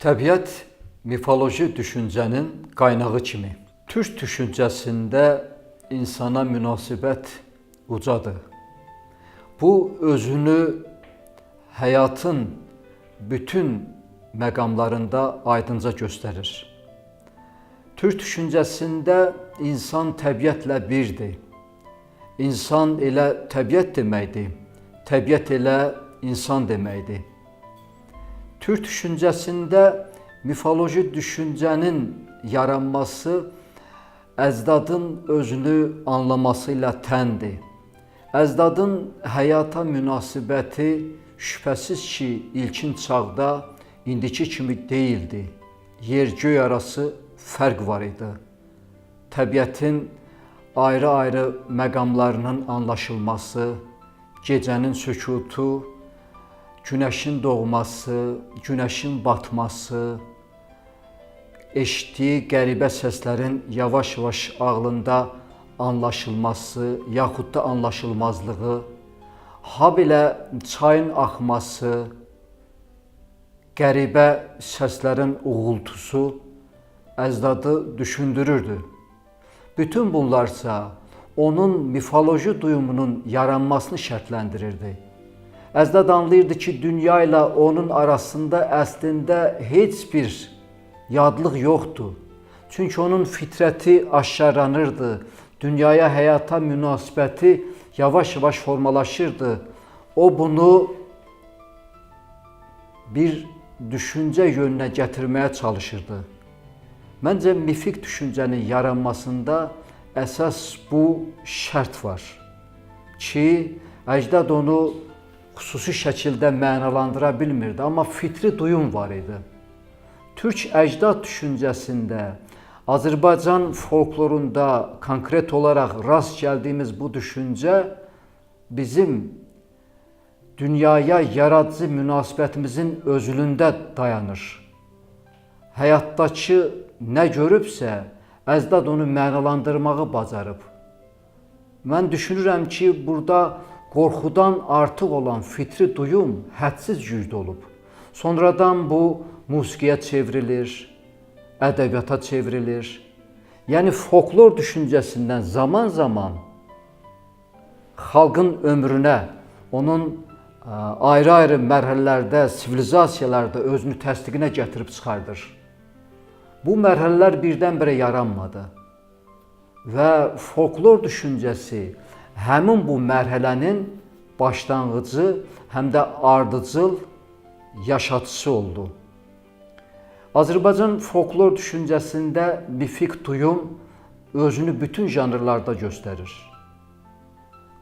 Təbiət mifoloji düşüncənin qaynağı kimi. Türk düşüncəsində insana münasibət ucadır. Bu özünü həyatın bütün məqamlarında aydınca göstərir. Türk düşüncəsində insan təbiətlə birdir. İnsan elə təbiət deməkdir, təbiət elə insan deməkdir. Türk düşüncəsində mifoloji düşüncənin yaranması əcdadın özünü anlaması ilə təndir. Əcdadın həyata münasibəti şübhəsiz ki, ilkin çağda indiki kimi deyildi. Yer-göy arası fərq var idi. Təbiətin ayrı-ayrı məqamlarının anlaşılması, gecənin sükutu, günəşin doğması, günəşin batması, eşitdiyi qəribə səslərin yavaş-yavaş ağlında anlaşılması, yaxud da anlaşılmazlığı, habelə çayın axması, qəribə səslərin uğultusu əcdadı düşündürürdü. Bütün bunlarsa onun mifoloji duyumunun yaranmasını şərtləndirirdi. Əcdad anlayırdı ki, dünya ilə onun arasında əslində heç bir yadlıq yoxdur. Çünki onun fitrəti aşkarlanırdı. Dünyaya, həyata münasibəti yavaş-yavaş formalaşırdı. O bunu bir düşüncə yönünə gətirməyə çalışırdı. Məncə mifik düşüncənin yaranmasında əsas bu şərt var ki, əcdad onu xüsusi şəkildə mənalandıra bilmirdi, amma fitri duyum var idi. Türk əcdad düşüncəsində, Azərbaycan folklorunda konkret olaraq rast gəldiyimiz bu düşüncə bizim dünyaya yaradıcı münasibətimizin özülündə dayanır. Həyatdakı nə görübsə, əcdad onu mənalandırmağı bacarıb. Mən düşünürəm ki, burada qorxudan artıq olan fitri duyum hədsiz güclü olub. Sonradan bu musiqiyə çevrilir, ədəbiyyata çevrilir. Yəni folklor düşüncəsindən zaman-zaman xalqın ömrünə, onun ayrı-ayrı mərhələlərdə, sivilizasiyalarda özünü təsdiqinə gətirib çıxardır. Bu mərhələlər birdən-birə yaranmadı və folklor düşüncəsi həmin bu mərhələnin başlanğıcı, həm də ardıcıl yaşatıcısı oldu. Azərbaycan folklor düşüncəsində mifik duyum özünü bütün janrlarda göstərir.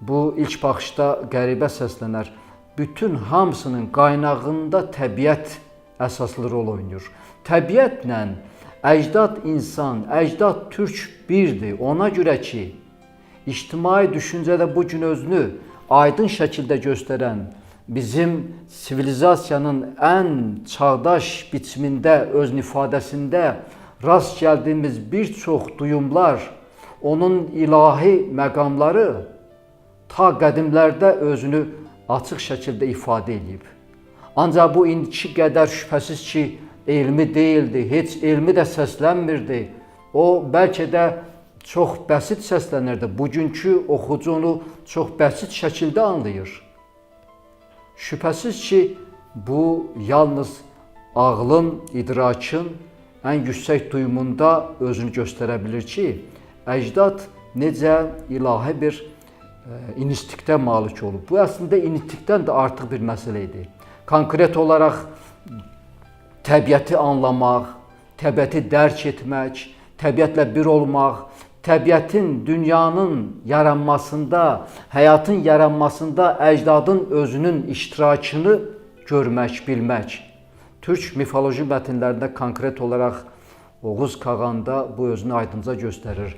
Bu ilk baxışda qəribə səslənər. Bütün hamısının qaynağında təbiət əsaslı rol oynayır. Təbiətlə əcdad insan, əcdad türk birdir. Ona görə ki, ictimai düşüncədə bu gün özünü aydın şəkildə göstərən, bizim sivilizasiyanın ən çağdaş biçimində, öz ifadəsində rast gəldiyimiz bir çox duyumlar, onun ilahi məqamları ta qədimlərdə özünü açıq şəkildə ifadə edib. Ancaq bu indiki qədər şübhəsiz ki, elmi deyildi, heç elmi də səslənmirdi. O, bəlkə də çox bəsit səslənirdi. Bugünkü oxucu onu çox bəsit şəkildə anlayır. Şübhəsiz ki, bu yalnız ağlın, idrakın ən yüksək duyumunda özünü göstərə bilir ki, əcdad necə ilahi bir instinktə malik olub. Bu əslində instinktdən də artıq bir məsələ idi. Konkret olaraq təbiəti anlamaq, təbiəti dərk etmək, təbiətlə bir olmaq, təbiətin, dünyanın yaranmasında, həyatın yaranmasında əcdadın özünün iştirakını görmək, bilmək. Türk mifoloji mətnlərində konkret olaraq Oğuz Kağanda bu özünü aydınca göstərir.